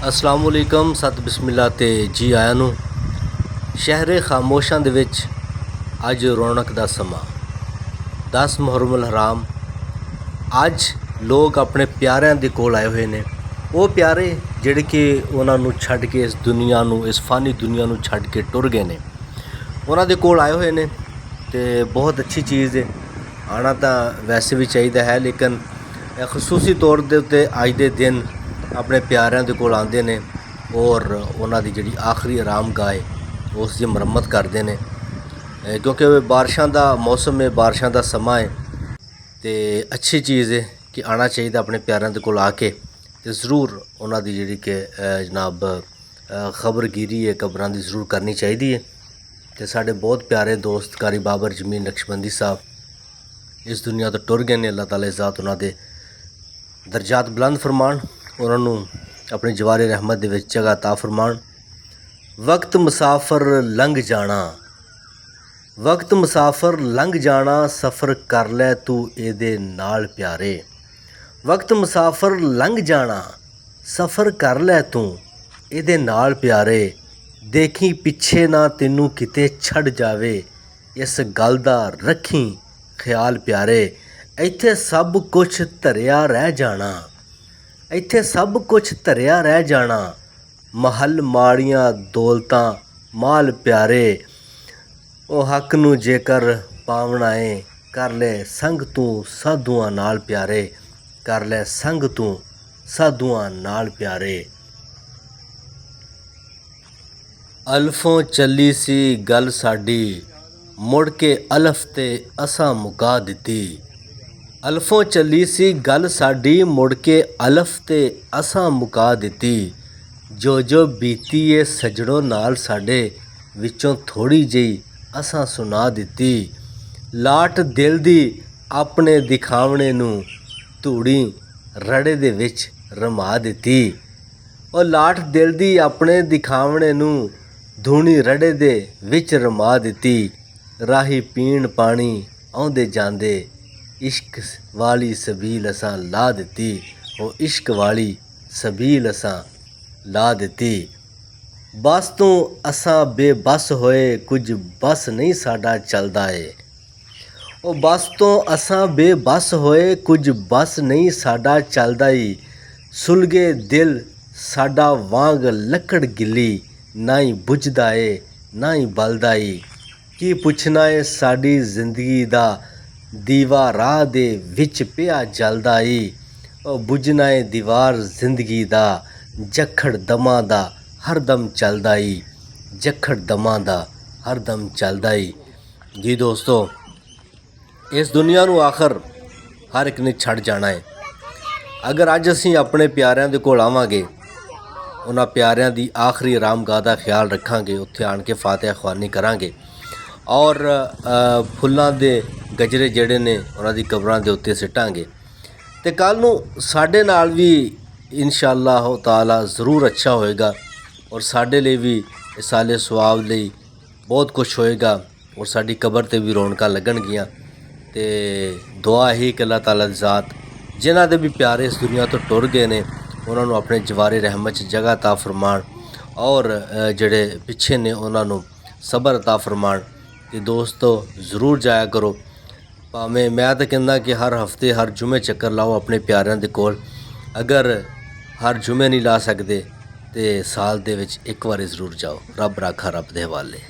अस्सलाम वालेकुम सत बिस्मिल्लाह ते जी आया नूं। शहरे खामोशां दे विच अज रौनक दा समा 10 मुहर्रम हराम। अज लोग अपने प्यारिਆਂ ਦੇ ਕੋਲ आए हुए ने। वो प्यारे ਜਿਹੜੇ कि ਉਹਨਾਂ ਨੂੰ ਛੱਡ ਕੇ इस दुनिया ਨੂੰ इस फानी दुनिया ਨੂੰ ਛੱਡ ਕੇ ਟੁਰ ਗਏ ਨੇ, ਉਹਨਾਂ ਦੇ ਕੋਲ आए हुए ने ਤੇ बहुत अच्छी चीज़ है। आना तो वैसे भी चाहिए है, लेकिन खसूसी तौर के उत्ते अज के दिन अपने प्यारिਆਂ ਦੇ ਕੋਲ आते हैं और उन्हों की जी आखिरी आराम गाह है उसकी मुरम्मत करते हैं, क्योंकि बारिशों का मौसम है, बारिशों का समा है। तो अच्छी चीज़ है कि आना चाहिए अपने प्यारिਆਂ ਦੇ ਕੋਲ आके तो ज़रूर उन्हों की जी कि जनाब खबरगिरी है कबरां की ज़रूर करनी चाहिए है। तो साढ़े बहुत प्यारे दोस्त कारी बाबर जमीन नक्शबंदी साहब इस दुनिया तो टुर गए ने। अल्लाह ताला ज़ात उन्होंने दर्जात बुलंद फरमान, उन्होंने अपनी जवारे रहमत दे विच जगह ता फरमान। वक्त मुसाफर लंघ जाना, वक्त मुसाफर लंघ जाना, सफ़र कर लै तू एदे नाल प्यारे। वक्त मुसाफर लंघ जाना, सफ़र कर लै तू एदे नाल प्यारे। देखी पिछे ना तेनू किते छड़ जावे, इस गल दा रखी ख्याल प्यारे। इत्थे सब कुछ धरिया रह जाना, इत्थे सब कुछ धरिया रह जाना, महल माड़ियाँ दौलतां माल प्यारे। ओ हक नू जेकर पावना है, कर ले संग तू साधुआं नाल प्यारे, कर ले संग तू साधुआं नाल प्यारे। अल्फों चली सी गल साडी, मुड़ के अलफ ते असां मुका दित्ती। अल्फों चली सी गल साडी, मुड़ के अलफ ते असां मुका दित्ती। जो जो बीती है सजड़ों नाल साडे, विचों थोड़ी जही असां सुना दित्ती। लाट दिल दी अपने दिखावणे नूं, धूड़ी रड़े दे विच रमा दित्ती। और लाट दिल दी अपने दिखावणे नूं, धूनी रड़े दे विच रमा दित्ती। राही पीण पानी आउंदे जांदे, इश्क वाली सबील असां ला दित्ती। वो इश्क वाली सबील असां ला दित्ती। बस तो असां बेबस होए, कुछ बस नहीं साडा चलदा है। ओ बस तो असां बेबस होए, कुछ बस नहीं साडा चलदा ही। सुलगे दिल साडा वांग लकड़ गिली, ना ही बुझदा है ना ही बलदा ही। की पुछना है साडी जिंदगी दा, दीवा राह दे विच पिया जलदा ही। ओ बुझना है दीवार जिंदगी दा, जखड़ दमा दा हरदम चलदा ही, जखड़ दमा दा हरदम चलदा ही। जी दोस्तों, इस दुनिया नूं आखिर हर एक ने छड़ जाना है। अगर अज असीं अपने प्यारिਆਂ ਦੇ ਕੋਲ आवांगे, उन्हां प्यारिਆਂ ਦੀ आखिरी आरामगाह ਦਾ ख्याल रखांगे, उत्थे आण के फातिहा ख्वानी करांगे और फुल्लां दे गजरे ਜਿਹੜੇ ਨੇ ਉਹਨਾਂ ਦੀ ਕਬਰਾਂ ਦੇ ਉੱਤੇ ਸਿੱਟਾਂਗੇ। ਤੇ ਕੱਲ ਨੂੰ ਸਾਡੇ ਨਾਲ ਵੀ इंशाअल्लाह ताला ज़रूर अच्छा होएगा और साडे लिए भी साले सवाब ਲਈ बहुत कुछ होएगा और साडी कबर ते भी रौनकां लगणगीਆਂ। ਤੇ दुआ ही कि अल्लाह ताला दी ज़ात जिन्हां दे भी प्यारे इस दुनिया तो टुर गए ने, ਉਹਨਾਂ ਨੂੰ ਆਪਣੇ ਜਵਾਰੇ ਰਹਿਮਤ 'ਚ ਜਗ੍ਹਾ ਤਾ ਫਰਮਾਣ और ਜਿਹੜੇ ਪਿੱਛੇ ਨੇ ਉਹਨਾਂ ਨੂੰ ਸਬਰ ਤਾ ਫਰਮਾਣ। ਤੇ ਦੋਸਤੋ ज़रूर जाया करो। भावें मैं तो कहना कि हर हफ्ते हर जुमे चक्कर लाओ अपने प्यारिਆਂ ਦੇ ਕੋਲ। अगर हर जुमे नहीं ला सकते तो साल दे विच एक बार ज़रूर जाओ। रब राखा रब दे हवाले।